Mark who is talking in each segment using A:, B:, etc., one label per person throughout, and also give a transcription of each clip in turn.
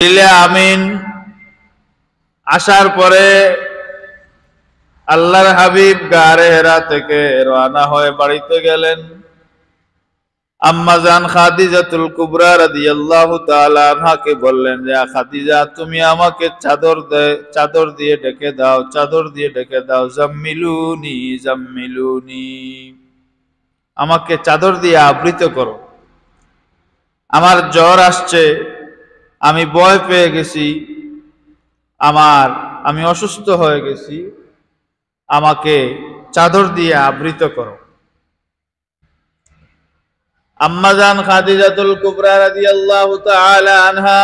A: আমিন আসার পরে আল্লাহর হাবিব গারে হেরা থেকে রওনা হয়ে বাড়িতে গেলেন। আম্মা জান খাদিজাতুল কুবরা রাদিয়াল্লাহু তাআলা আনহাকে বললেন, যে খাদিজা, তুমি আমাকে চাদর দিয়ে ঢেকে দাও, চাদর দিয়ে ঢেকে দাও। জাম্মিলুনি জাম্মিলুনি, আমাকে চাদর দিয়ে আবৃত করো। আমার জ্বর আসছে, আমি ভয় পেয়ে গেছি, আমি অসুস্থ হয়ে গেছি, আমাকে চাদর দিয়ে আবৃত করো। আম্মা জান খাদিজাতুল কুবরা রাদিয়াল্লাহু তাআলা আনহা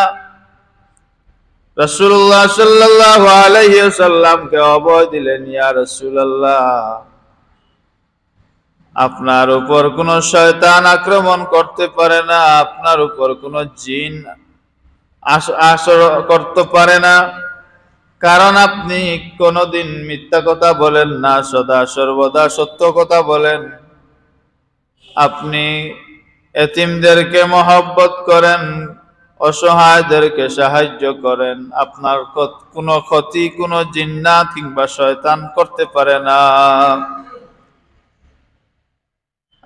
A: রাসূলুল্লাহ সাল্লাল্লাহু আলাইহি ওয়াসাল্লামকে অভয় দিলেন, ইয়া রাসূলুল্লাহ, আপনার উপর কোনো শয়তান আক্রমণ করতে পারে না, আপনার উপর কোনো জিন আসর করতে পারে না, কারণ আপনি কোনোদিন মিথ্যা কথা বলেন না, সদা সর্বদা সত্য কথা বলেন। আপনি এতিমদেরকে মহব্বত করেন, অসহায়দেরকে সাহায্য করেন, আপনার কোনো ক্ষতি কোনো জিন্নাত কিংবা শয়তান করতে পারে না।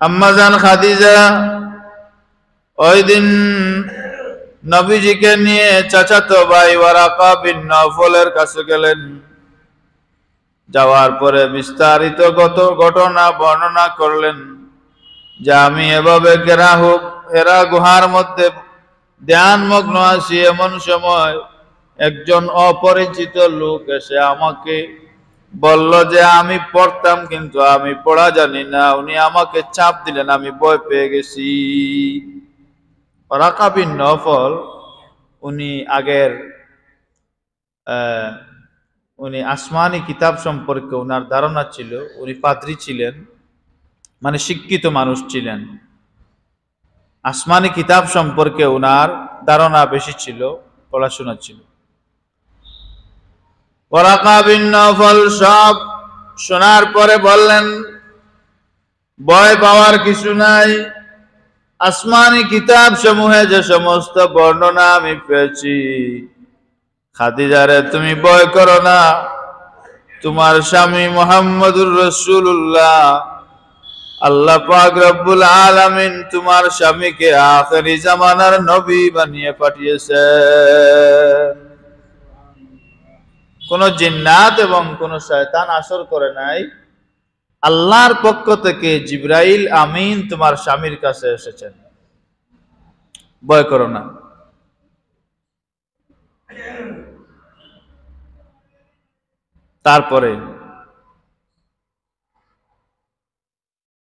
A: আম্মা জান খাদিজা ওই দিন নবীজিকে নিয়ে চাচাতো ভাই ওয়ারাকা বিন নওফলের কাছে গেলেন। যাওয়ার পরে বিস্তারিত ঘটনা বর্ণনা করলেন, যে আমি এভাবে হেরা গুহার মধ্যে ধ্যানমগ্ন আছি, এমন সময় একজন অপরিচিত লোক এসে আমাকে বলল যে আমি পড়তাম, কিন্তু আমি পড়া জানি না। উনি আমাকে চাপ দিলেন, আমি ভয় পেয়ে গেছি। ওয়ারাকা বিন নওফল উনি উনি আসমানি কিতাব সম্পর্কে উনার ধারণা ছিল, উনি পাদ্রী ছিলেন, মানে শিক্ষিত মানুষ ছিলেন। আসমানি কিতাব সম্পর্কে উনার ধারণা বেশি ছিল, পড়াশোনা ছিল। ওয়ারাকা বিন নওফল সব শোনার পরে বললেন, ভয় পাওয়ার কিছু নাই। আসমানি কিতাব সমূহে যে সমস্ত বর্ণনা আমি পেয়েছি, খাদিজারে তুমি ভয় করো না। তোমার স্বামী মুহাম্মদুর রাসূলুল্লাহ, আল্লাহ পাক রব্বুল আলামিন তোমার স্বামীকে আখিরি জামানার নবী বানিয়ে পাঠিয়েছেন। কোন জিন্নাত এবং কোন শয়তান আসর করে নাই। আল্লাহর পক্ষ থেকে জিবরাইল আমিন তোমার স্বামীর কাছে এসেছেন, ভয় করো না। তারপরে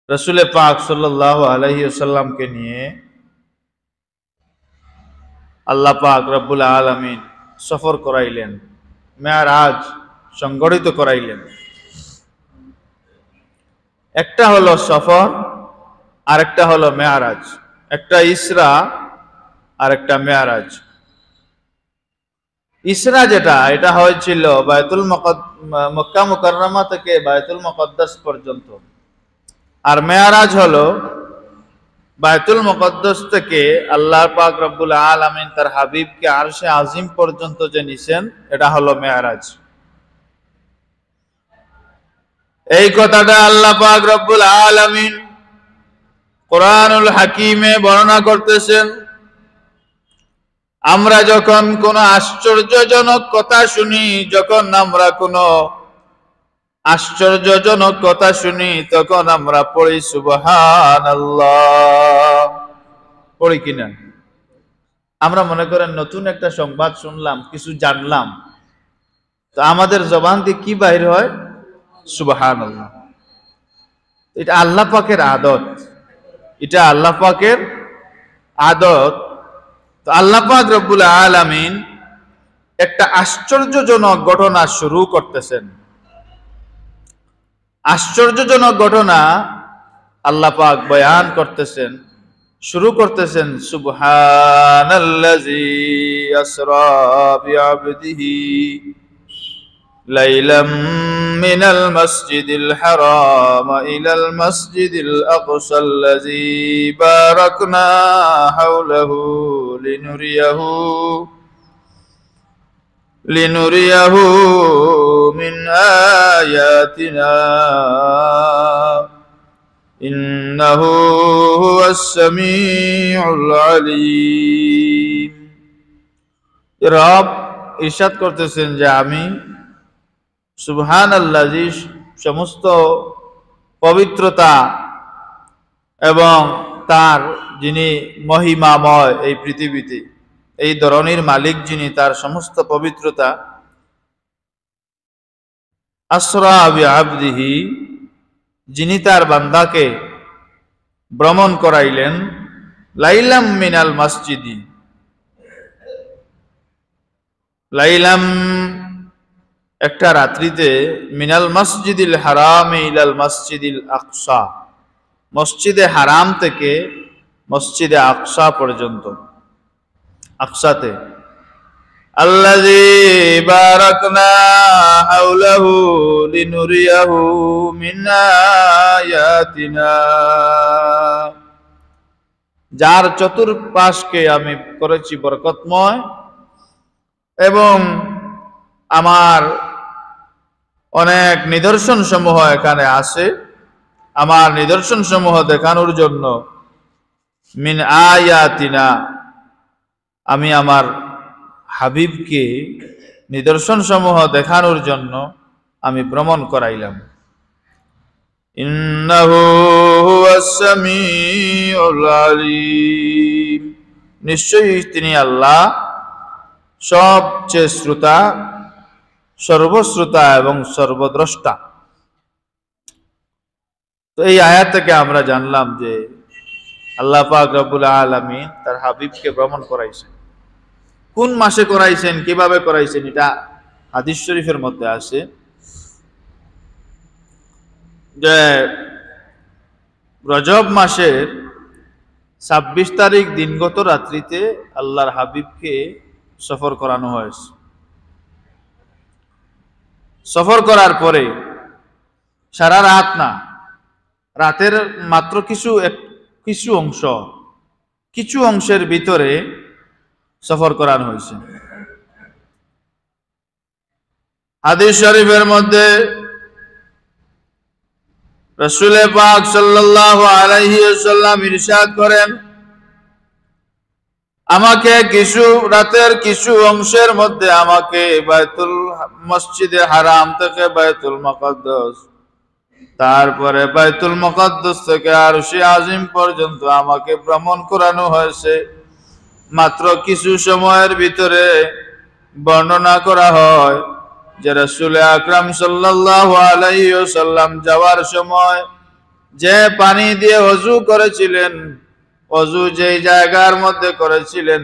A: রাসূল পাক সাল্লাল্লাহু আলাইহি ওয়াসাল্লামকে নিয়ে আল্লাহ পাক রব্বুল আলামিন সফর করাইলেন, মেরাজ সংগঠিত করাইলেন। একটা হলো সফর, আর একটা হলো মেরাজ। একটা ইসরা আর একটা মেরাজ। ইসরা এটা হয়েছিল মক্কা মুকাররমা থেকে বায়তুল মুকাদ্দাস পর্যন্ত, আর মেরাজ হলো বায়তুল মুকাদ্দাস থেকে আল্লাহ পাক রব্বুল আলামিন তার হাবিবকে আরশে আজিম পর্যন্ত যে নিছেন, এটা হলো মেরাজ। এই কথাটা আল্লাহ পাক রব্বুল আলামিন কুরআনুল হাকিমে বর্ণনা করতেছেন। আমরা যখন কোনো আশ্চর্যজনক কথা শুনি, তখন আমরা পড়ি সুবহানাল্লাহ, পড়ি কিনা? আমরা মনে করেন নতুন একটা সংবাদ শুনলাম, কিছু জানলাম, তো আমাদের জবান দিয়ে কি বাইর হয়? সুবহানাল্লাহ। এটা আল্লাহ পাকের আদত, এটা আল্লাহ পাকের আদত। তো আল্লাহ পাক রব্বুল আলামিন একটা আশ্চর্যজনক ঘটনা শুরু করতেছেন। আশ্চর্যজনক ঘটনা আল্লাহ পাক বয়ান করতেছেন, শুরু করতেছেন, সুবহানাল্লাযী আসরা বিআবদিহি লাইলাম মিনাল মাসজিদিল হারাম ইলাল মাসজিদিল আকসাল্লাযী বারাকনা হাওলাহু লিনুরিয়াহু লিনুরিয়াহু মিন আয়াতিনা ইন্নাহু হুয়াস সামিউল আলিম। রব ইরশাদ করতেছেন যে আমি সুবহানাল্লাযী, সমস্ত পবিত্রতা এবং তার যিনি মহিমাময় এই পৃথিবীতে, এই ধরনের মালিক যিনি, তার সমস্ত পবিত্রতা। আসরা বিআবদিহি, যিনি তার বান্দাকে ভ্রমণ করাইলেন, লাইলাম মিনাল মসজিদি, লাইলাম একটা রাত্রিতে, মিনাল মসজিদিল হারাম ইলাল মসজিদিল আকসা, মসজিদে হারাম থেকে মসজিদে আকসা পর্যন্ত, আকসাতে, আল্লাযী বারাকনা হাওলাহু লিনুরিয়াহু মিন আয়াতিনা, যার চতুর্পাশকে আমি করেছি বরকতময় এবং আমার অনেক নিদর্শন সমূহ এখানে আছে, আমার নিদর্শন সমূহ দেখানোর জন্য, মিন আয়াতিনা, আমি আমার হাবিবকে নিদর্শন সমূহ দেখানোর জন্য আমি ভ্রমণ করাইলাম। ইন্নাহু হুয়াস সামিউল আলিম, নিশ্চয়ই তিনি আল্লাহ সবচেয়ে শ্রোতা, সর্বশ্রোতা এবং সর্বদ্রষ্টা। তো এই আয়াত থেকে আমরা জানলাম যে আল্লাহ পাক রব্বুল আলামিন তার হাবিবকে ভ্রমণ করাইছেন। কোন মাসে করাইছেন, কিভাবে করাইছেন, এটা হাদিস শরীফের মধ্যে আছে যে রজব মাসের 26 তারিখ দিনগত রাত্রিতে আল্লাহর হাবিবকে সফর করানো হয়েছে। সফর করার পরে সারা রাত না, রাতের মাত্র কিছু অংশের ভিতরে সফর করানো হয়েছে। হাদিস শরীফের মধ্যে রাসূল পাক সাল্লাল্লাহু আলাইহি ওয়াসাল্লাম ইরশাদ করেন, আমাকে রাতের কিছু অংশের মধ্যে আমাকে মসজিদে হারাম থেকে বাইতুল মুকাদ্দাস, তারপরে বাইতুল মুকাদ্দাস থেকে আরশে আজিম পর্যন্ত আমাকে ভ্রমণ করানো হয়েছে। মাত্র কিছু সময়ের ভিতরে বর্ণনা করা হয় যে রাসূল আকরাম সাল্লাল্লাহু আলাইহি ওয়াসাল্লাম যাওয়ার সময় যে পানি দিয়ে ওযু করেছিলেন, ওযু যেই জায়গার মধ্যে করেছিলেন,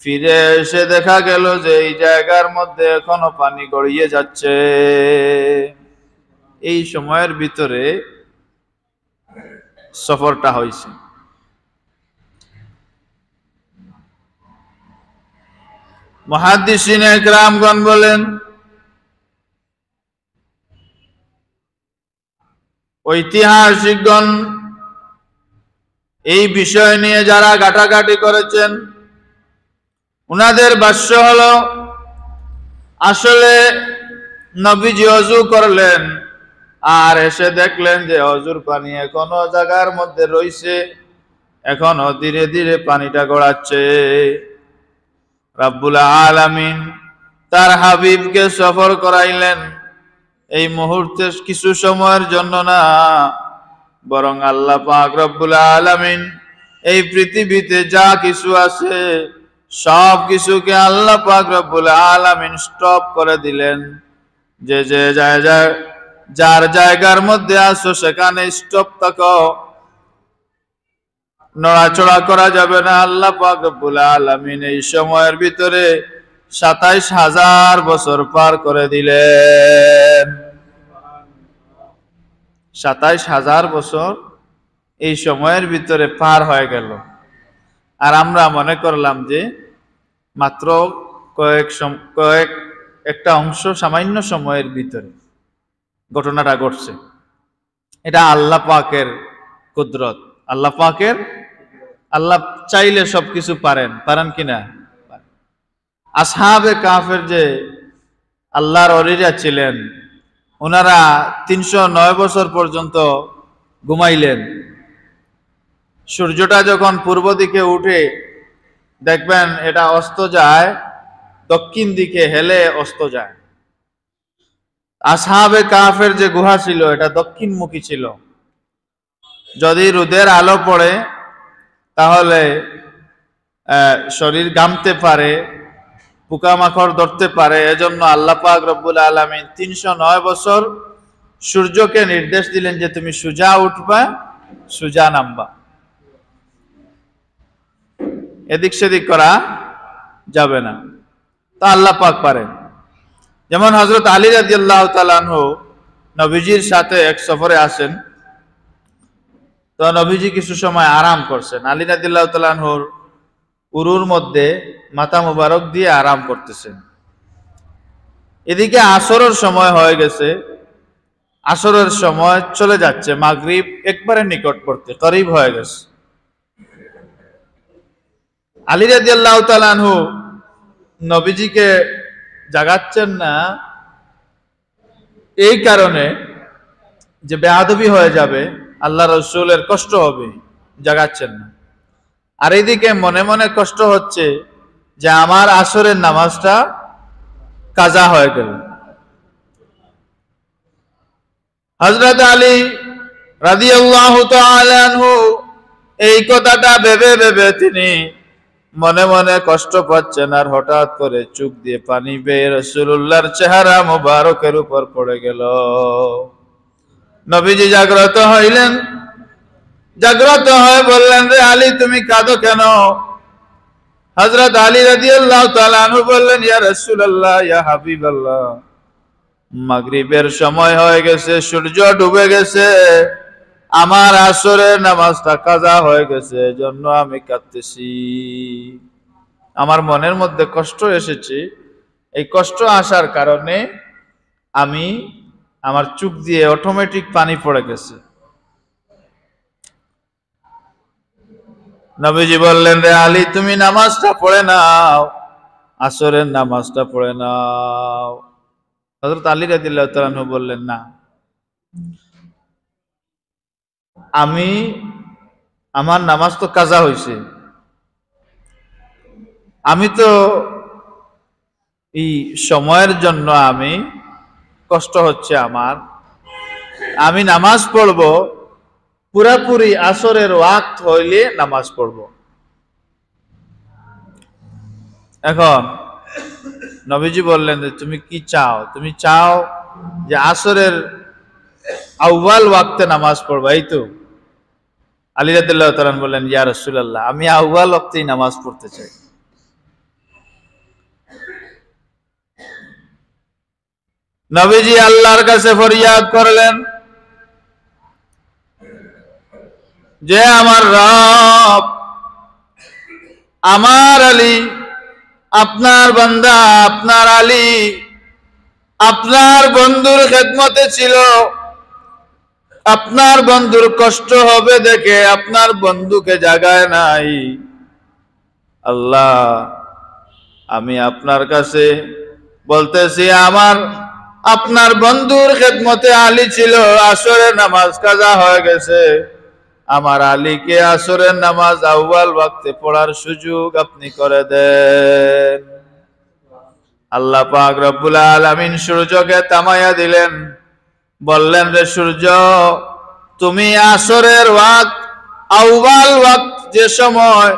A: ফিরে এসে দেখা গেল যে এই জায়গার মধ্যে এখনো পানি গড়িয়ে যাচ্ছে। এই সময়ের ভিতরে সফরটা হয়েছে। মুহাদ্দিসিনে ইকরামগণ বলেন, ঐতিহাসিকগণ এই বিষয় নিয়ে যারা ঘাটাঘাটি করেছেন, উনাদের ভাষ্য হলো আসলে নবীজি ওযু করলেন আর এসে দেখলেন যে ওযুর পানি এখনো জায়গার মধ্যে রইছে, এখনো ধীরে ধীরে পানিটা গড়াচ্ছে। রব্বুল আলামিন তার হাবিবকে সফর করাইলেন এই মুহূর্তে কিছু সময়ের জন্য না, বরং আল্লাহ পাক রব্বুল আলামিন এই পৃথিবীতে যা কিছু আছে সব কিছুকে আল্লাহ পাক রব্বুল আলামিন স্টপ করে দিলেন। যে যার জায়গার মধ্যে আছো সেখানে স্টপ থাকো, নড়াচড়া করা যাবে না। আল্লাহ পাক রব্বুল আলামিন এই সময়ের ভিতরে ২৭,০০০ বছর পার করে দিলেন। ২৭,০০০ বছর এই সময়ের ভিতরে পার হয়ে গেল। আর আমরা মনে করলাম যে মাত্র একটা অংশ, সামান্য সময়ের ভিতরে ঘটনাটা ঘটছে। এটা আল্লাহ পাকের কুদরত, আল্লাহ চাইলে সবকিছু পারেন কিনা। আসহাবে কাফের যে আল্লাহর অলিরা ছিলেন, ওনারা 309 বছর পর্যন্ত ঘুমাইলেন। সূর্যটা যখন পূর্ব দিকে উঠে দেখবেন এটা অস্ত যায়, দক্ষিণ দিকে হেলে অস্ত যায়। আসহাবে কাফের যে গুহা ছিল এটা দক্ষিণমুখী ছিল। যদি রোদের আলো পড়ে তাহলে শরীর ঘামতে পারে, পোকামাকড় ধরতে পারে। এজন্য আল্লাহ পাক রব্বুল আলামিন 309 বছর সূর্যকে নির্দেশ দিলেন যে তুমি সুজা উঠবা, সুজা নামবা, এদিক সেদিক করা যাবে না। তা আল্লাহ পাক পারেন। যেমন হযরত আলী রাদিয়াল্লাহু তাআলা আনহু নবীজির সাথে এক সফরে আসেন, তো নবীজি কিছু সময় আরাম করছেন। আলী রাদিয়াল্লাহু তাআলা আনহুর উরুর মধ্যে মাথা মুবারক দিয়ে আরাম করতেছেন। এদিকে আসরের সময় হয়ে গেছে, আসরের সময় চলে যাচ্ছে, মাগরিব একবারে নিকটবর্তী, করিব হয়ে গেছে। আলী রাদিয়াল্লাহু তাআলা আনহু নবীজিকে জাগাচ্ছেন না এই কারণে যে বেয়াদবি হয়ে যাবে, আল্লাহ রাসূলের কষ্ট হবে, জাগাচ্ছেন না। আর এইদিকে মনে মনে কষ্ট হচ্ছে যে আমার আসরের নামাজটা কাজা হয়ে গেল। হযরত আলী রাদিয়াল্লাহু তাআলা আনহু এই কথাটা ভেবে ভেবে তিনি মনে মনে কষ্ট পাচ্ছেন, আর হঠাৎ করে চোখ দিয়ে পানি বেয়ে রাসূলুল্লাহর চেহারা মুবারকের উপর পড়ে গেল। নবীজি জাগ্রত হইলেন, জাগ্রত হয়ে বললেন, রে আলী তুমি কাঁদো কেন? হযরত আলী রাদিয়াল্লাহু তাআলা আনহু বললেন, ইয়া রাসূলুল্লাহ, ইয়া হাবিবাল্লাহ, মাগরিবের সময় হয়ে গেছে, সূর্য ডুবে গেছে, আমার আসরের নামাজটা কাজা হয়ে গেছে, এজন্য আমি কাঁদতেছি। আমার মনের মধ্যে কষ্ট এসেছে, এই কষ্ট আসার কারণে আমার চোখ দিয়ে অটোমেটিক পানি পড়ে গেছে। নবীজি বললেন, রে আলী তুমি নামাজটা পড়ে নাও, আসরের নামাজটা পড়ে নাও। হযরত আলী রাদিয়াল্লাহু তাআলা আনহু বললেন, না, আমার নামাজ তো কাজা হয়েছে, আমি তো এই সময়ের জন্য আমি কষ্ট হচ্ছে আমার, আমি নামাজ পড়ব পুরাপুরি আসরের ওয়াক্ত হইলে নামাজ পড়ব। এখন নবীজি বললেন যে তুমি কি চাও? তুমি চাও যে আসরের আউয়াল ওয়াক্তে নামাজ পড়বা, এই তো? আলী রাদিয়াল্লাহু তাআলা বললেন, ইয়া রাসূলুল্লাহ, আমি আউয়াল ওয়াক্তেই নামাজ পড়তে চাই। নবীজি আল্লাহর কাছে ফরিয়াদ করলেন যে আমার রব, আমার আলী, আপনার বান্দা, আপনার আলী আপনার বন্ধুর খেদমতে ছিল, আপনার বন্ধুর কষ্ট হবে দেখে আপনার বন্ধুকে জাগায় নাই। আল্লাহ, আমি আপনার কাছে বলতেছি, আপনার বন্ধুর খেদমতে আলী ছিল, আসরের নামাজ কাজা হয়ে গেছে, আমার আলীকে আসরের নামাজ আউয়াল ওয়াক্তে পড়ার সুযোগ আপনি করে দেন। আল্লাহ পাক রব্বুল আলামিন সূর্যকে থামাইয়া দিলেন, বললেন, রে সূর্য, তুমি আসরের ওয়াক্ত আউয়াল ওয়াক্ত যে সময়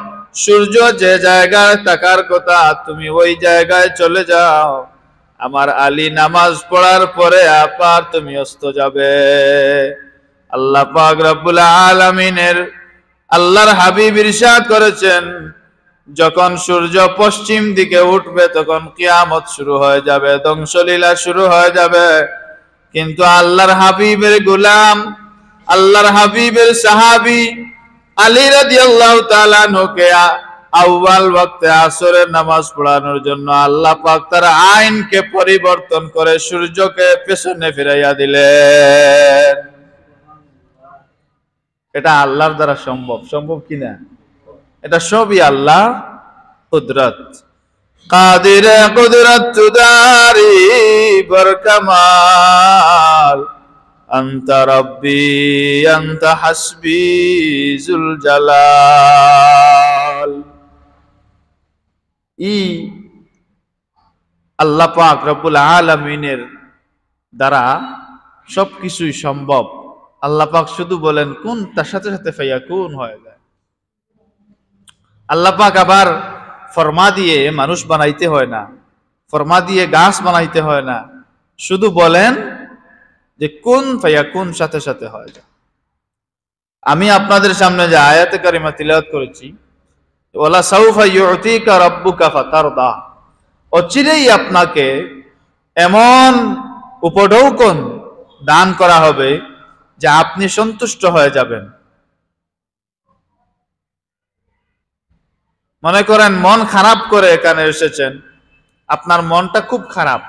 A: সূর্য যে জায়গায় থাকার কথা তুমি ওই জায়গায় চলে যাও, আমার আলী নামাজ পড়ার পরে আবার তুমি অস্ত যাবে। আল্লাহ পাক রব্বুল আলামিনের আল্লাহর হাবিব ইরশাদ করেছেন, যখন সূর্য পশ্চিম দিকে উঠবে তখন কিয়ামত শুরু হয়ে যাবে, ধ্বংসলীলা শুরু হয়ে যাবে। কিন্তু আল্লাহর হাবিবের গোলাম, আল্লাহর হাবিবের সাহাবী আলী রাদিয়াল্লাহু তাআলা আনহুকে আউয়াল ওয়াক্তে আসরের নামাজ পড়ানোর জন্য আল্লাহ পাক তার আইনকে পরিবর্তন করে সূর্যকে পেছনে ফিরাইয়া দিলেন। এটা আল্লাহর দ্বারা সম্ভব, সম্ভব কিনা? এটা সবই আল্লাহ কুদরত। কাদির কুদরত তুদারি বরকামাল, আনতা রব্বি আনতা হাসবি জুল জালাল। আল্লাহ পাক রব্বুল আলামিনের দ্বারা সবকিছুই সম্ভব। আল্লাহ পাক শুধু বলেন কোন, তার সাথে সাথে ফায়াকুন হয়ে যায়। আল্লাহ পাক আবার ফরমা দিয়ে মানুষ বানাইতে হয় না, ফরমা দিয়ে গাছ বানাইতে হয় না, শুধু বলেন যে কুন ফায়াকুন, সাথে সাথে হয়ে যায়। আমি আপনাদের সামনে যে আয়াতে কারিমা তিলাওয়াত করেছি, ওয়ালা সাউফা ইউতিকা রাব্বুকা ফাতারদা, অচিরেই আপনাকে এমন উপঢৌকন দান করা হবে যে আপনি সন্তুষ্ট হয়ে যাবেন। মনে করেন মন খারাপ করে এখানে এসেছেন, আপনার মনটা খুব খারাপ,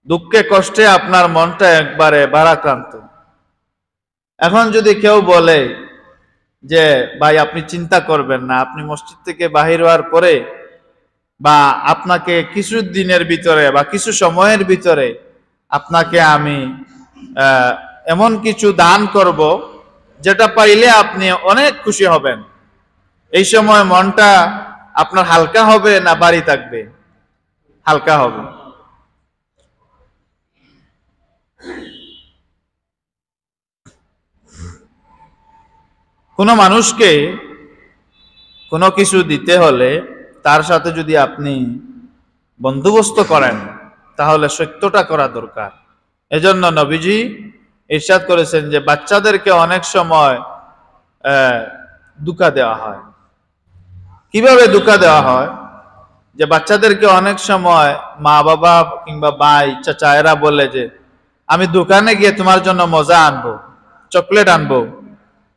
A: দুঃখে কষ্টে আপনার মনটা একবারে ভারাক্রান্ত। এখন যদি কেউ বলে যে ভাই আপনি চিন্তা করবেন না, আপনি মসজিদ থেকে বাহির হওয়ার পরে বা আপনাকে কিছু দিনের ভিতরে বা কিছু সময়ের ভিতরে আপনাকে আমি এমন কিছু দান করব যেটা পাইলে আপনি অনেক খুশি হবেন, এই সময় মনটা আপনার হালকা হবে না ভারী থাকবে? হালকা হবে। কোনো মানুষকে কোনো কিছু দিতে হলে তার সাথে যদি আপনি বন্দোবস্ত করেন তাহলে সত্যটা করা দরকার। এজন্য নবীজি ইরশাদ করেছেন যে বাচ্চাদেরকে অনেক সময় ধোঁকা দেওয়া হয়। কিভাবে ধোঁকা দেওয়া হয়? যে বাচ্চাদেরকে অনেক সময় মা বাবা কিংবা ভাই চাচা এরা বলে যে আমি দোকানে গিয়ে তোমার জন্য মজা আনবো, চকলেট আনবো,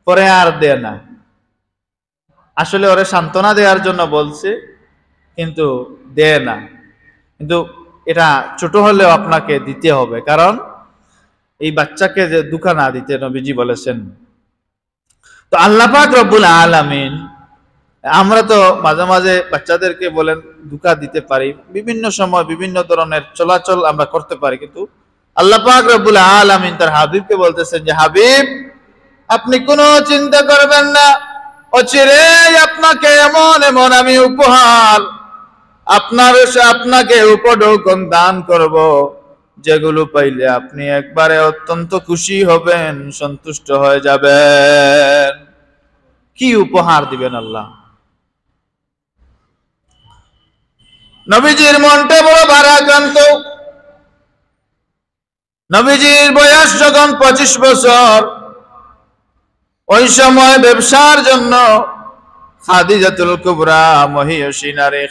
A: পরে আর দেয় না। আসলে ওরে সান্ত্বনা দেওয়ার জন্য বলছে, কিন্তু দেয় না। কিন্তু এটা ছোট হলেও আপনাকে দিতে হবে, কারণ এই বাচ্চাকে যে ধোঁকা না দিতে নবীজি বলেছেন। তো আল্লাহ পাক রব্বুল আলামিন, আমরা তো মাঝে মাঝে বাচ্চাদেরকে বলেন ধোঁকা দিতে পারি, বিভিন্ন সময় বিভিন্ন ধরনের চলাচল আমরা করতে পারি, কিন্তু আল্লাহ পাক রব্বুল আলামিন তার হাবিবকে বলতেছেন যে হাবিব আপনি কোনো চিন্তা করবেন না, অচিরেই আপনাকে এমন এমন আমি উপহার আপনাকে উপঢৌকন দান করব যেগুলো পাইলে আপনি একবারে অত্যন্ত খুশি হবেন, সন্তুষ্ট হয়ে যাবেন। কি উপহার দিবেন আল্লাহ? নবীজির মনটা বড় ভারাক্রান্ত। নবীজির বয়স যখন 25 বছর, ওই সময় ব্যবসার জন্য খাদিজাতুল কুবরা, মহিয়সী নারী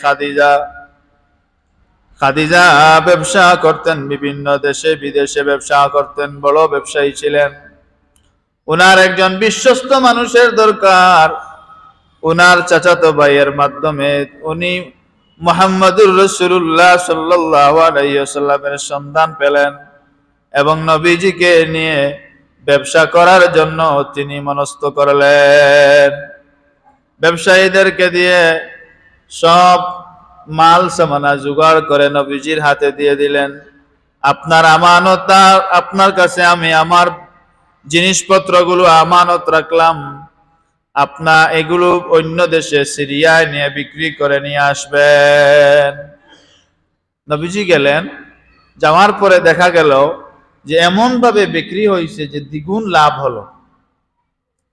A: খাদিজা ব্যবসা করতেন, বিভিন্ন দেশে বিদেশে ব্যবসা করতেন, বড় ব্যবসায়ী ছিলেন। উনার একজন বিশ্বস্ত মানুষের দরকার। উনার চাচাতো ভাইয়ের মাধ্যমে উনি মুহাম্মদুর রাসূলুল্লাহ সাল্লাল্লাহু আলাইহি ওয়াসাল্লামের সন্ধান পেলেন এবং নবীজিকে নিয়ে ব্যবসা করার জন্য তিনি মনস্থ করলেন। ব্যবসায়ীদেরকে দিয়ে সব মাল সামানা জোগাড় করে নবীজির হাতে দিয়ে দিলেন। আপনার আমানত, আপনার কাছে আমি আমার জিনিসপত্রগুলো আমানত রাখলাম, এগুলো অন্য দেশে সিরিয়ায় নিয়ে বিক্রি করে নিয়ে আসবেন। নবীজি গেলেন, যাওয়ার পরে দেখা গেল যে এমন ভাবে বিক্রি হয়েছে যে দ্বিগুণ লাভ হলো,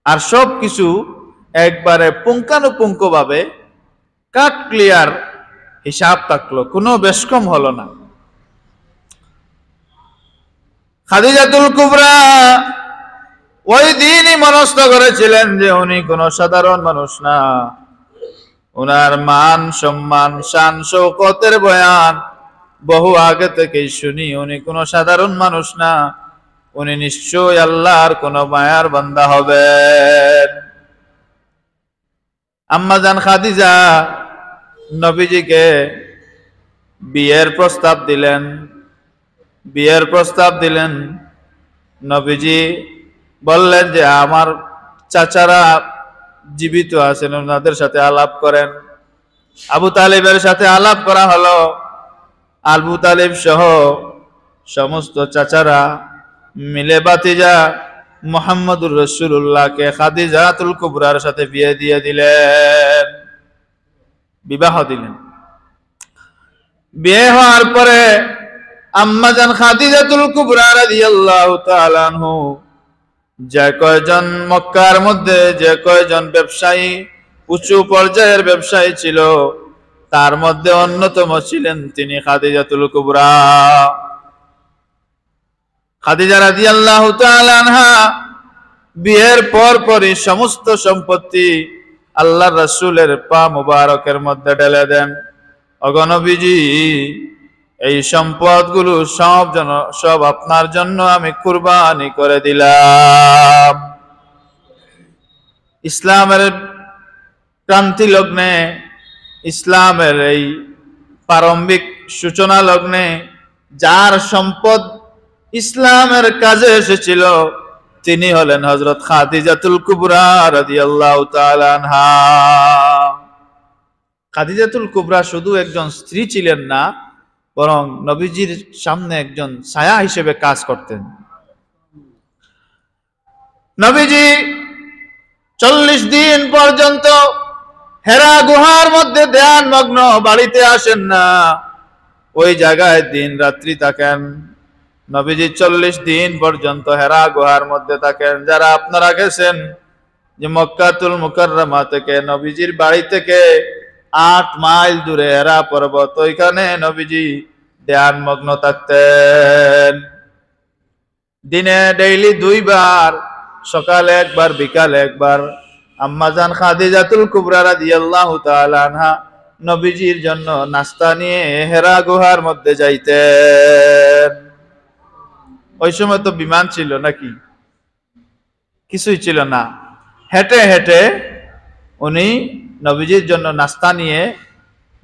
A: আর সব কিছু একবারে পুঙ্খানুপুঙ্খ ভাবে কাট ক্লিয়ার হিসাব থাকলো, কোনো বেশকম হলো না। খাদিজাতুল কুবরা ওই দিনই মনস্থ করেছিলেন যে উনি কোনো সাধারণ মানুষ না। উনার মান সম্মান শান শৌকতের বয়ান বহু আগে থেকেই শুনি, উনি কোনো সাধারণ মানুষ না, উনি নিশ্চয়ই আল্লাহর কোন মায়ার বান্দা হবেন। আম্মা জান খাদিজা নবীজিকে বিয়ের প্রস্তাব দিলেন। নবীজি বললেন যে আমার চাচারা জীবিত আছেন, ওনাদের সাথে আলাপ করেন। আবু তালিবের সাথে আলাপ করা হলো। আবু তালিব সহ সমস্ত চাচারা মিলে বাতিজা মুহাম্মদুর রাসূলুল্লাহকে খাদিজাতুল কুবরার সাথে বিয়ে দিয়ে দিলেন, বিবাহ দিলেন। বিয়ে হওয়ার পরে আম্মাজান খাদিজাতুল কুবরা রাদিয়াল্লাহু তাআলা আনহু যে কয়জন মক্কার মধ্যে যে কয়জন ব্যবসায়ী উঁচু পর্যায়ের ব্যবসায়ী ছিল তার মধ্যে অন্যতম ছিলেন তিনি খাদিজাতুল কুবরা। খাদিজা রাদিয়াল্লাহু তাআলা আনহা বিয়ের পরই সমস্ত সম্পত্তি আল্লাহর রাসূলের পা মুবারকের মধ্যে ঢেলে দেন। ওগো নবীজি, এই সম্পদগুলো সব আপনার জন্য আমি কুরবানি করে দিলাম। ইসলামের ক্রান্তি লগ্নে, ইসলামের এই প্রারম্ভিক সূচনা লগ্নে যার সম্পদ ইসলামের কাজে এসেছিল তিনি হলেন হযরত খাদিজাতুল কুবরা রাদিয়াল্লাহু তাআলা আনহা। খাদিজাতুল কুবরা শুধু একজন স্ত্রী ছিলেন না, বরং নবীজির সামনে একজন ছায়া হিসেবে কাজ করতেন। নবীজি 40 দিন পর্যন্ত হেরা গুহার মধ্যে ধ্যানমগ্ন, বাড়িতে আসেন না, ওই জায়গায় দিন রাত্রি থাকেন। নবীজি 40 দিন পর্যন্ত হেরা গুহার মধ্যে থাকেন। যারা আপনারা গেছেন যে মক্কাতুল মুকাররমা থেকে নবীজির বাড়ি থেকে 8 মাইল দূরে হেরা পর্বত, ওইখানে নবীজি ধ্যানমগ্ন থাকতেন। দিনে ডেইলি 2 বার, সকালে একবার বিকালে একবার আম্মাজান খাদিজাতুল কুবরা রাদিয়াল্লাহু তাআলা আনহা নবীজির জন্য নাস্তা নিয়ে হেরা গুহার মধ্যে যাইতেন। ওই সময় তো বিমান ছিল নাকি? কিছুই ছিল না। হেঁটে হেঁটে উনি নবীজির জন্য নাস্তা নিয়ে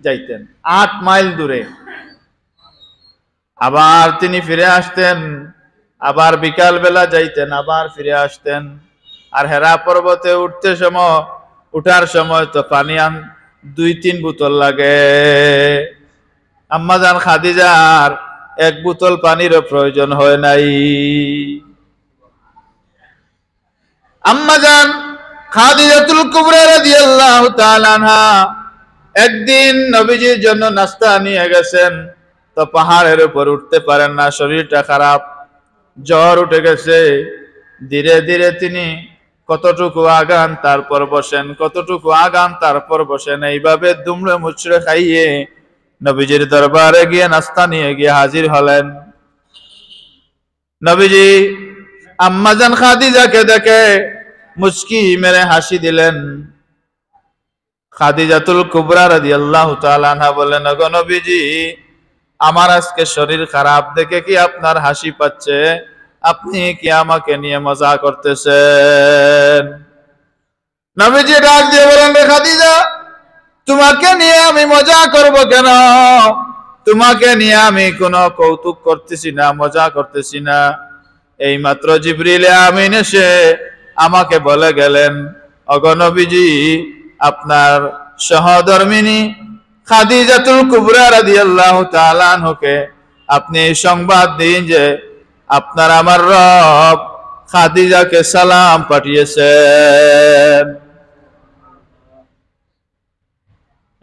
A: যাইতেন 8 মাইল দূরে। আবার তিনি ফিরে আসতেন, আবার বিকাল বেলা যাইতেন, আবার ফিরে আসতেন। আর হেরা পর্বতে উঠার সময় তো পানি 2-3 বোতল লাগে। আম্মাজান খাদিজার 1 বোতল পানিরও প্রয়োজন হয় নাই। আম্মাজান খাদিজাতুল কুবরা রাদিয়াল্লাহু তাআলা আনহা একদিন নবীজির জন্য নাস্তা নিয়ে গেছেন, তো পাহাড়ের উপর উঠতে পারেন না, শরীরটা খারাপ, জ্বর উঠে গেছে। ধীরে ধীরে তিনি কতটুকু আগান তারপর বসেন, কতটুকু আগান তারপর বসেন, এইভাবে দুমড়ে মুচড়ে খাইয়ে নবীজির দরবারে গিয়ে নাস্তা নিয়ে গিয়ে হাজির হলেন। নবীজি আম্মাজান খাদিজাকে দেখে মুচকি মেরে হাসি দিলেন। খাদিজাতুল কুবরা রাদিয়াল্লাহু তাআলা আনহা বললেন, ওগো নবীজি, আমার আজকে শরীর খারাপ দেখে কি আপনার হাসি পাচ্ছে? আপনি কি আমাকে নিয়ে মজা করতেছেন? নবীজি ডাক দিয়ে বলেন, খাদিজা, তোমাকে নিয়ে আমি মজা করব কেন? তোমাকে নিয়ে আমি কোনো কৌতুক করতেছি না, মজা করতেছি না। এইমাত্র জিবরিল আমিন এসে আমাকে বলে গেলেন, ওগো নবীজি, আপনার সহধর্মিনী খাদিজাতুল কুবরা রাদিয়াল্লাহু তাআলা আনহাকে আপনি সংবাদ দিন যে আপনার আমার রব খাদিজাকে সালাম পাঠিয়েছেন।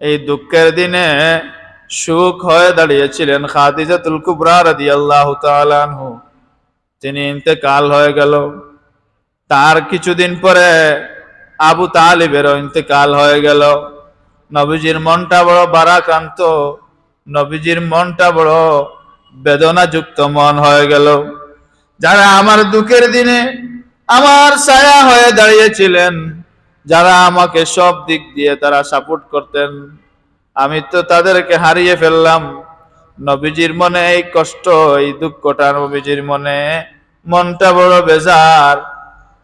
A: এই দুঃখের দিনে সুখ হয়ে দাঁড়িয়েছিলেন খাদিজাতুল কুবরা রাদিয়াল্লাহু তাআলা আনহু। তিনি ইন্তেকাল হয়ে গেল। তার কিছুদিন পরে আবু তালিবেরও ইন্তেকাল হয়ে গেল। নবীজির মনটা বড় ভারাক্রান্ত, নবীজির মনটা বড় বেদনাযুক্ত মন হয়ে গেল। যারা আমার দুঃখের দিনে আমার ছায়া হয়ে দাঁড়িয়েছিলেন, যারা আমাকে সব দিক দিয়ে তারা সাপোর্ট করতেন, আমি তো তাদেরকে হারিয়ে ফেললাম। নবীজির মনে এই কষ্ট, এই দুঃখটা, নবীজির মনটা বড় বেজার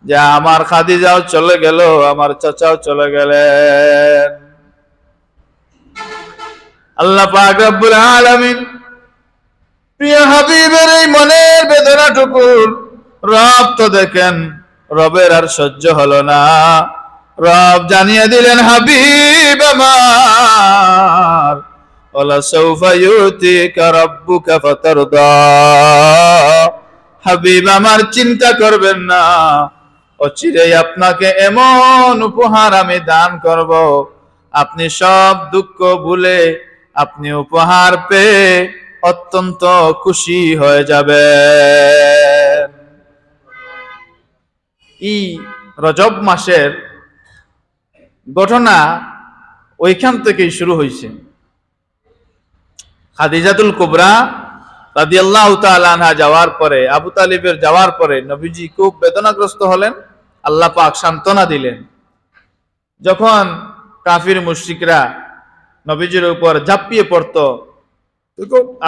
A: যে আমার খাদিজাও চলে গেল, আমার চাচাও চলে গেলেন। আল্লাহ পাক রব্বুল আলামিন প্রিয় হাবিবের এই মনের বেদনাটুকু রব তো দেখেন, রবের আর সহ্য হলো না। রব জানিয়ে দিলেন হাবিব আমার, ওয়ালা সাউফা ইউতিকা রাব্বুকা ফাতারদা, হাবিব আমার চিন্তা করবেন না, অচিরেই আপনাকে এমন উপহার আমি দান করব, আপনি সব দুঃখ ভুলে আপনি উপহার পেয়ে অত্যন্ত খুশি হয়ে যাবেন। এই রজব মাসের ঘটনা ওইখান থেকেই শুরু হয়েছে। খাদিজাতুল কুবরা রাদিয়াল্লাহু তাআলা আনহা যাওয়ার পরে, আবু তালিবের যাওয়ার পরে নবীজি খুব বেদনাগ্রস্ত হলেন। আল্লাহ পাক সান্ত্বনা দিলেন। যখন কাফির মুশরিকরা নবীজির উপর ঝাঁপিয়ে পড়ত,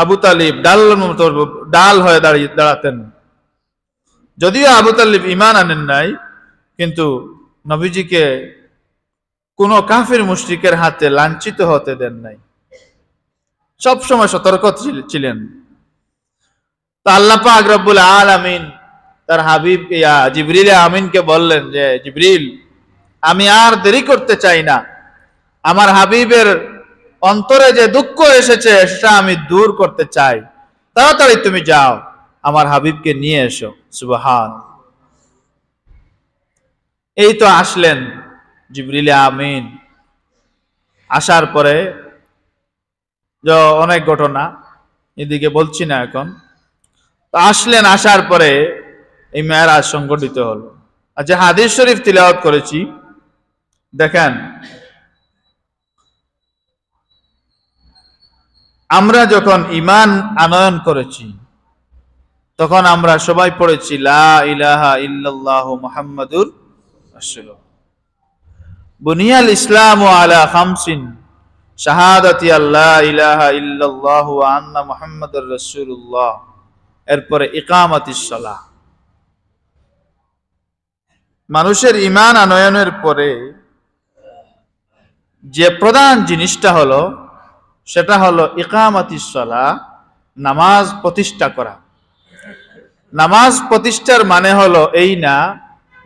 A: আবু তালিব ডাল হয়ে দাঁড়াতেন। যদিও আবু তালিব ঈমান আনেন নাই, কিন্তু নবীজিকে কোন কাফির মুশরিকের হাতে লাঞ্ছিত হতে দেন নাই, সব সময় সতর্ক ছিলেন। তো আল্লাহ পাক রব্বুল আলামিন তার হাবিব জিবরিল আমিনকে বললেন যে, জিবরিল, আমি আর দেরি করতে চাই না, আমার হাবিবের অন্তরে যে দুঃখ এসেছে সেটা আমি দূর করতে চাই, তাড়াতাড়ি তুমি যাও আমার হাবিবকে নিয়ে এসো। সুবহান। এই তো আসলেন জিবরিল আমিন। আসার পরে অনেক ঘটনা, এদিকে বলছি না এখন। তো আসলেন, আসার পরে এই মেরাজ সংগঠিত হলো। আচ্ছা, হাদিস শরীফ তিলাওয়াত করেছি, দেখেন আমরা যখন ঈমান আনয়ন করেছি তখন আমরা সবাই পড়েছি লা ইলাহা ইল্লাল্লাহু মুহাম্মাদুর রাসূলুল্লাহ। বুনিয়াল ইসলামু আলা খামসিন, শাহাদাতি আল্লাহ ইলাহা ইল্লাল্লাহু ওয়া আন্না মুহাম্মাদুর রাসূলুল্লাহ, এরপরে ইকামাতিস সালাহ। মানুষের ঈমান আনয়নের পরে যে প্রধান জিনিসটা হলো সেটা হলো ইকামাতিস সালাহ, নামাজ প্রতিষ্ঠা করা। নামাজ প্রতিষ্ঠার মানে হলো এই না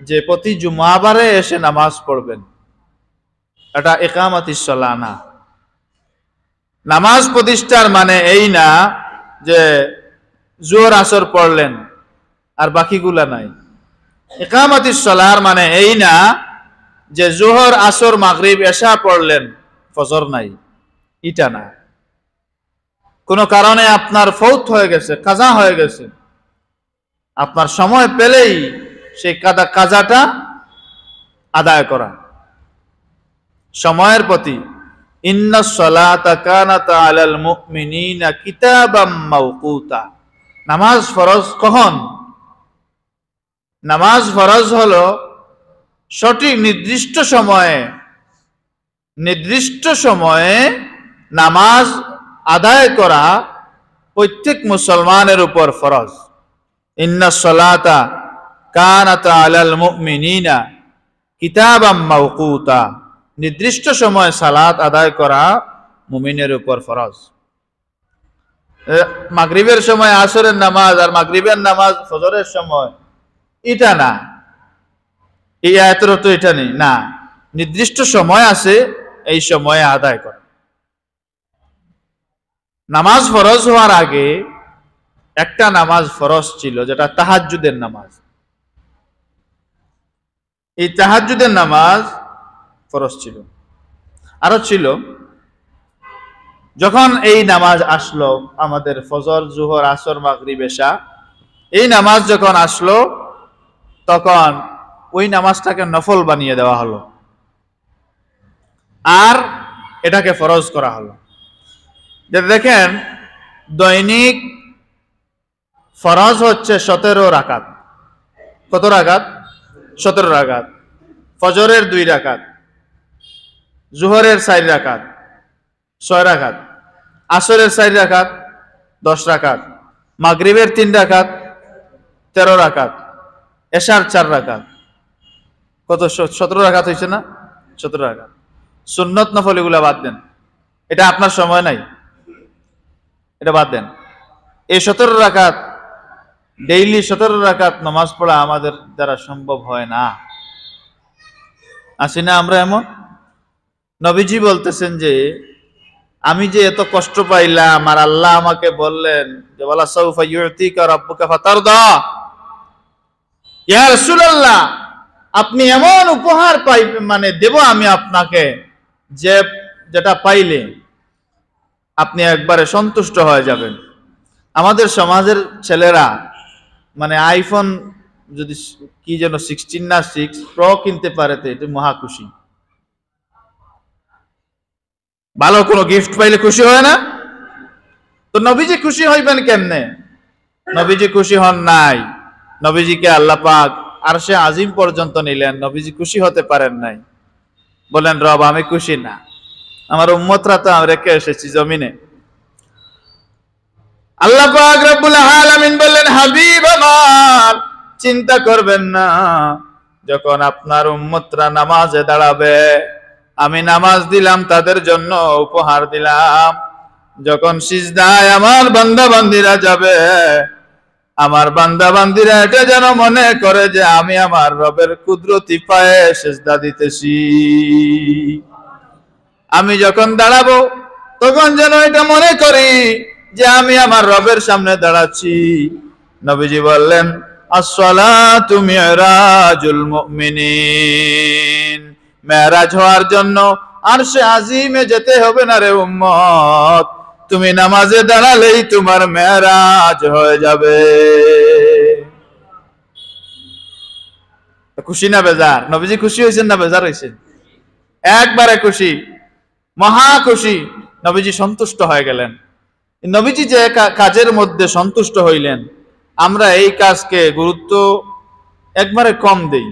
A: যে প্রতি জুমাবারে এসে নামাজ পড়বেন, এটা ইকামাতিস সালাহ না। নামাজ প্রতিষ্ঠার মানে এই না যে জোহর আসর পড়লেন আর বাকিগুলা নাই। ইকামাতিস সালাহর মানে এই না যে জোহর আসর মাগরিব এশা পড়লেন, ফজর নাই, এটা না। কোনো কারণে আপনার ফৌত হয়ে গেছে, কাজা হয়ে গেছে, আপনার সময় পেলেই সেই কাজাটা আদায় করা। সময়ের প্রতি ইন্নাস সালাতা কানাত আলাল মুমিনিনা কিতাবাম মাওকুতা। নামাজ ফরজ কখন? নামাজ ফরজ হলো সঠিক নির্দিষ্ট সময়ে নামাজ আদায় করা প্রত্যেক মুসলমানের উপর ফরজ। ইন্নাস সালাতা কানাত আলাল মুমিনিনা কিতাবাম মাওকুতা, নির্দিষ্ট সময় সালাত আদায় করা মুমিনের উপর ফরজ। মাগরিবের সময় আসরের নামাজ আর মাগরিবের নামাজ ফজরের সময়, এটা না। এই আয়াতের তো এটা নেই না, নির্দিষ্ট সময় আছে, এই সময়ে আদায় করা। নামাজ ফরজ হওয়ার আগে একটা নামাজ ফরজ ছিল, যেটা তাহাজ্জুদের নামাজ। এই তাহাজ্জুদের নামাজ ফরজ ছিল। আরো ছিল, যখন এই নামাজ আসলো আমাদের ফজর, জোহর, আসর, মাগরিব, এশা, এই নামাজ যখন আসলো তখন ওই নামাজটাকে নফল বানিয়ে দেওয়া হলো আর এটাকে ফরজ করা হলো। যে দেখেন, দৈনিক ফরজ হচ্ছে 17 রাকাত। কত রাকাত? 17 রাকাত। ফজরের 2 রাকাত, জোহরের 4 রাকাত, 6 রাকাত, আসরের 4 রাকাত, 10 রাকাত, মাগরিবের 3 রাকাত, 13 রাকাত, এশার 4 রাকাত। কত? 17 রাকাত হয়েছে না? 17 রাকাত। সুন্নত নফল এগুলা বাদ দেন, এটা আপনার সময় নাই, এটা বাদ দেন। এই 17 রাকাত, ডেইলি 17 রাকাত নামাজ পড়া আমাদের দ্বারা সম্ভব হয় না। আসি না আমরা এমন? নবীজি বলতেছেন যে আমি যে এত কষ্ট পাইলাম আর আল্লাহ আমাকে বললেন যে ওয়ালা সাউফা ইউতিকা রাব্বুকা ফাতারদা, ইয়া রাসূলুল্লাহ আপনি এমন উপহার পাইবেন মানে দেব আমি আপনাকে যে যেটা পাইলে আপনি একবারে সন্তুষ্ট হয়ে যাবেন। আমাদের সমাজের ছেলেরা মানে আইফোন যদি কি যেন 16 না 6 প্রো কিনতে পারে তো এটা মহা খুশি। ভালো কোনো গিফট পাইলে খুশি হয় না? তো নবীজি খুশি হইবেন কেমনে? নবীজি খুশি হন নাই। নবীজিকে আল্লাহ পাক আরশে আজিম পর্যন্ত নিলেন, নবীজি খুশি হতে পারেন নাই। বলেন রব আমি খুশি না, আমার উম্মতরা তো রেখে এসেছি জমিনে। আল্লাহ পাক রব্বুল আলামিন বললেন হাবিব আমার চিন্তা করবেন না, যখন আপনার উম্মতরা নামাজে দাঁড়াবে আমি নামাজ দিলাম তাদের জন্য উপহার দিলাম। যখন সিজদায় আমার বান্দা বান্দিরা যাবে আমার বান্দা বান্দিরা এটা যেন মনে করে যে আমি আমার রবের কুদরতি পায়ে সিজদা দিতেছি। আমি যখন দাঁড়াবো তখন যেন এটা মনে করি যে আমি আমার রবের সামনে দাঁড়াচ্ছি। নবীজি বললেন আসসালাতু মিরাজুল মুমিনিন, মেরাজ হওয়ার জন্য আরশে আজিমে যেতে হবে না রে উম্মত, তুমি নামাজে দাঁড়ালেই তোমার মেরাজ হয়ে যাবে। খুশি না বেজার? নবীজি খুশি হয়েছেন না বেজার হয়েছেন? একবারে খুশি, মহা খুশি। নবীজি সন্তুষ্ট হয়ে গেলেন। নবীজি যে কাজের মধ্যে সন্তুষ্ট হইলেন, আমরা এই কাজকে গুরুত্ব একবারে কম দেই,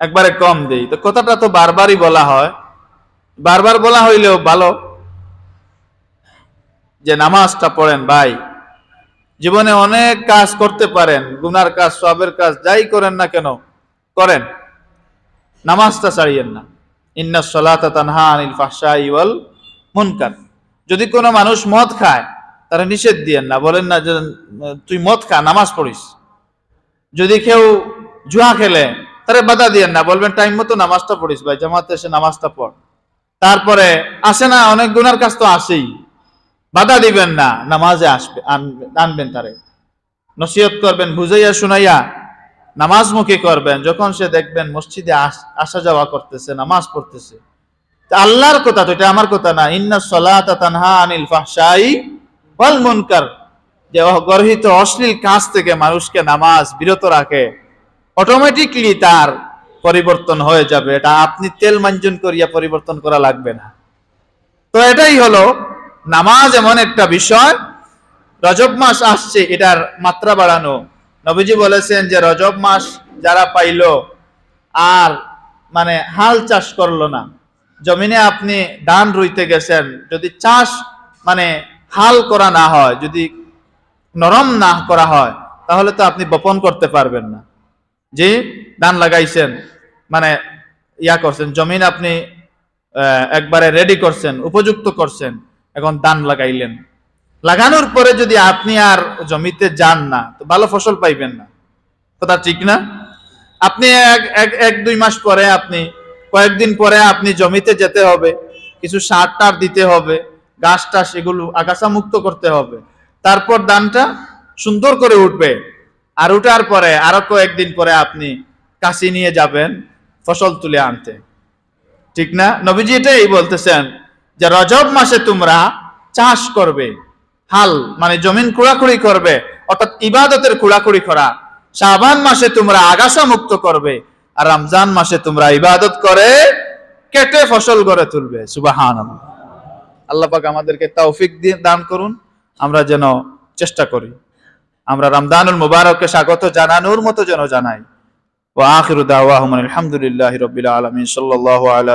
A: একবারে কম দেই। তো কথাটা তো বারবারই বলা হয়, বারবার বলা হইলেও ভালো যে নামাজটা পড়েন ভাই। জীবনে অনেক কাজ করতে পারেন, গুনার কাজ সওয়াবের কাজ যাই করেন না কেন করেন, নামাজটা ছাড়িয়েন না। ইন্নাস সালাতা তানহা আনিল ফাহশাই ওয়াল মুনকার। যদি কোনো মানুষ মদ খায় তারা নিষেধ দিয়েন না, বলেন না যে তুই মদ খা নামাজ পড়িস। যদি কেউ জুয়া খেলে তারা বাধা দিয়েন না, বলবেন টাইম মতো নামাজটা পড়িস ভাই, জামাতে এসে নামাজটা পড়। তারপরে আসে না অনেক গুনার কাজ তো আসেই, বাধা দিবেন না, নামাজে আসবে আনবেন, তারে নসিহত করবেন, বুঝাইয়া শুনাইয়া নামাজমুখী করবেন। যখন সে দেখবেন মসজিদে আসা যাওয়া করতেছে, নামাজ পড়তেছে, আল্লাহর কথা তো, এটা আমার কথা না। ইন্নাস সালাতা তানহা আনিল ফাহশাই ওয়াল মুনকার, যে গর্হিত অশ্লীল কাজ থেকে মানুষকে নামাজ বিরত রাখে, অটোমেটিকলি তার পরিবর্তন হয়ে যাবে। এটা আপনি তেল মাঞ্জন করিয়া পরিবর্তন করা লাগবে না। তো এটাই হলো নামাজ এমন একটা বিষয়। রজব মাস আসছে, এটার মাত্রা বাড়ানো। নবীজি বলেছেন যে রজব মাস যারা পাইলো আর মানে হাল চাষ করলো না, জমিনে আপনি ধান রুইতে গেছেন, যদি চাষ মানে হাল করা না হয়, যদি নরম না করা হয়, তাহলে তো আপনি বপন করতে পারবেন না। যে ধান লাগাইছেন মানে ইয়া করছেন, জমিন আপনি একবারে রেডি করছেন, উপযুক্ত করছেন, এখন ধান লাগাইলেন, লাগানোর পরে যদি আপনি আর জমিতে যান না তো ভালো ফসল পাইবেন না। কথা ঠিক না? আপনি এক দুই মাস পরে, আপনি কয়েকদিন পরে আপনি জমিতে যেতে হবে, কিছু সার টার দিতে হবে, গাছটা সেগুলো আগাছা মুক্ত করতে হবে, তারপর ধানটা সুন্দর করে উঠবে। আর উঠার পরে আরো কয়েকদিন পরে আপনি কাশি নিয়ে যাবেন ফসল তুলে আনতে, ঠিক না? নবীজি এটাই বলতেছেন যে রজব মাসে তোমরা চাষ করবে, হাল মানে জমিন খোঁড়াখুড়ি করবে, অর্থাৎ ইবাদতের খোঁড়াখুড়ি করা। শাবান মাসে তোমরা আগাছা মুক্ত করবে, আর রমজান মাসে তোমরা ইবাদত করে কেটে ফসল গড়ে তুলবে। সুবহানাল্লাহ। আল্লাহ পাক আমাদেরকে তৌফিক দান করুন, আমরা যেন চেষ্টা করি আমরা রমজানুল মুবারককে স্বাগত জানানোর মতো যেন জানাই। ওয়া আখিরু দাওয়াহুম আলহামদুলিল্লাহি রাব্বিল আলামিন। সাল্লাল্লাহু আলা